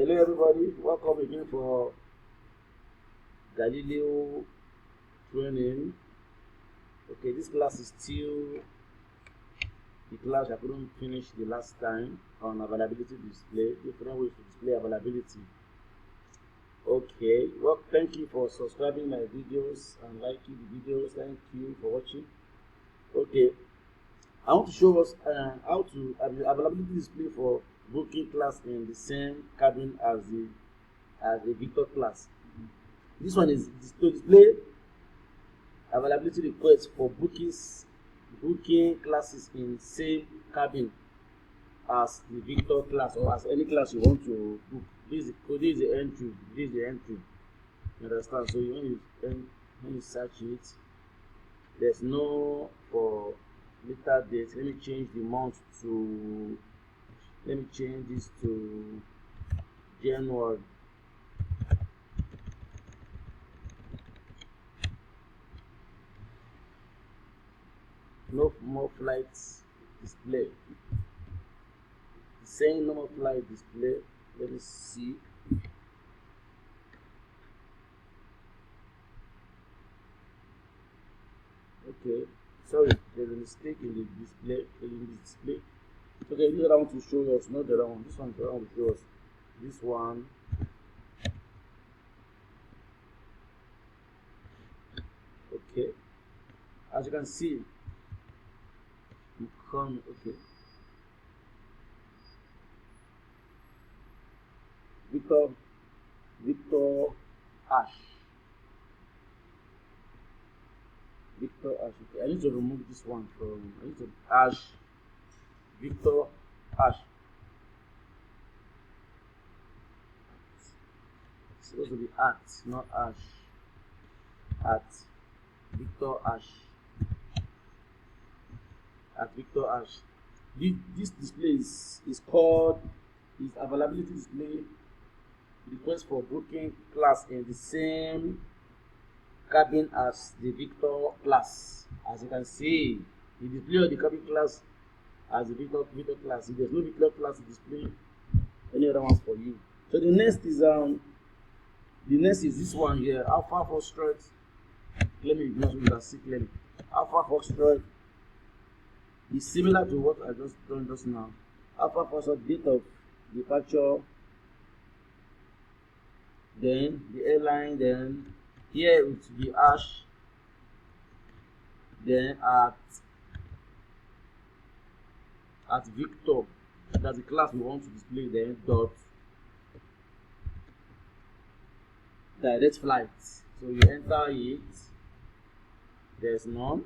Hello everybody, welcome again for Galileo training. Okay, this class is still the class I couldn't finish the last time on availability display, different ways to display availability. Okay, well, thank you for subscribing my videos and liking the videos. Thank you for watching. Okay, I want to show us how to availability display for booking class in the same cabin as the Victor class. This one is to display availability requests for booking classes in same cabin as the Victor class or as any class you want to book. This is the entry. This is the entry. You understand? So when you search it, there's no for later date. Let me change the month to. Let me change this to January. No more flights display. It's saying no more flight display. Let me see. Okay, sorry, there's a mistake in the display. Okay, this is what I want to show us, not the other one. This one is what I want to show us. This one. Okay, as you can see, okay. Victor Ash. Okay, I need to remove this one from. I need to Ash. Victor Ash. It's supposed to be at, not Ash. At Victor Ash. At Victor Ash. This display is called availability display request for booking class in the same cabin as the Victor class. As you can see, the display of the cabin class as the Victor class. If there's no Victor class to display any other ones for you. So the next is this one here, Alpha Foxtrot. Let me ignore so you can see clearly. Alpha Foxtrot is similar to what I just done just now. Alpha Foxtrot, date of departure, then the airline, then here it will be Ash, then at Victor, that's the class we want to display, then dot direct flights. So you enter it, there's none.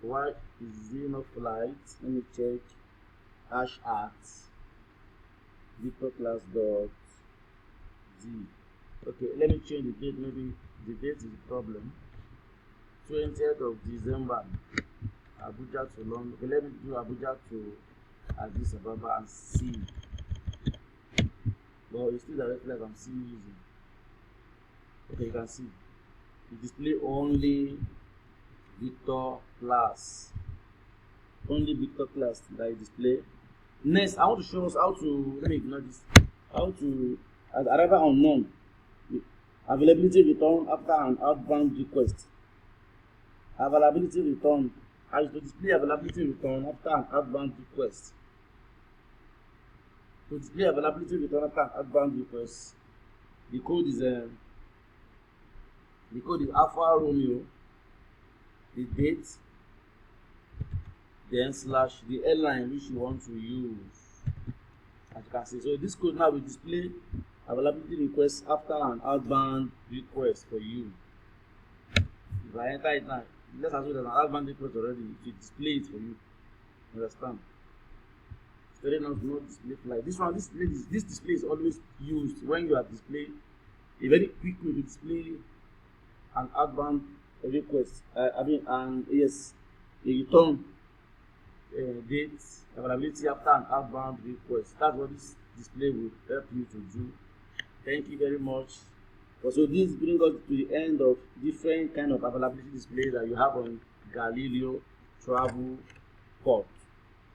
Why is there no flight? Let me check. Ash at Victor class dot D. Okay, let me change the date. Maybe the date is the problem. 20th of December, Abuja to London. Okay, let me do Abuja to Addis Ababa and see. Well, it's still direct flight I'm still using. Okay, you can see. The display only Victor class. Only Victor class that I display. Next, I want to show us how to. Let me ignore this. How to, as arrival unknown. Availability return after an outbound request. Availability return. I used to display availability return after an outbound request. To display availability return after an outbound request, the code is Alpha Romeo, the date, then slash the airline which you want to use. As you can see, so this code now will display availability request after an outbound request for you. If I enter it now, let's assume there's an outbound request already, it will display it for you. Understand? It's very not display flight. This display is always used when you are displaying a very quick way to display an outbound request. Yes, a return date availability after an outbound request. That's what this display will help you to do. Thank you very much. So this brings us to the end of different kind of availability displays that you have on Galileo Travelport.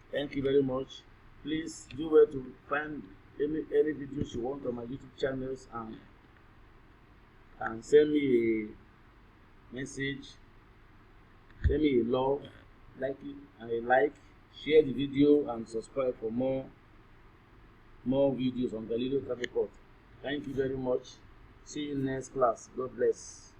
Thank you very much. Please do well to find any videos you want on my YouTube channels, and send me a message, send me a love, like it and a like, share the video and subscribe for more videos on Galileo Travelport. Thank you very much. See you next class. God bless.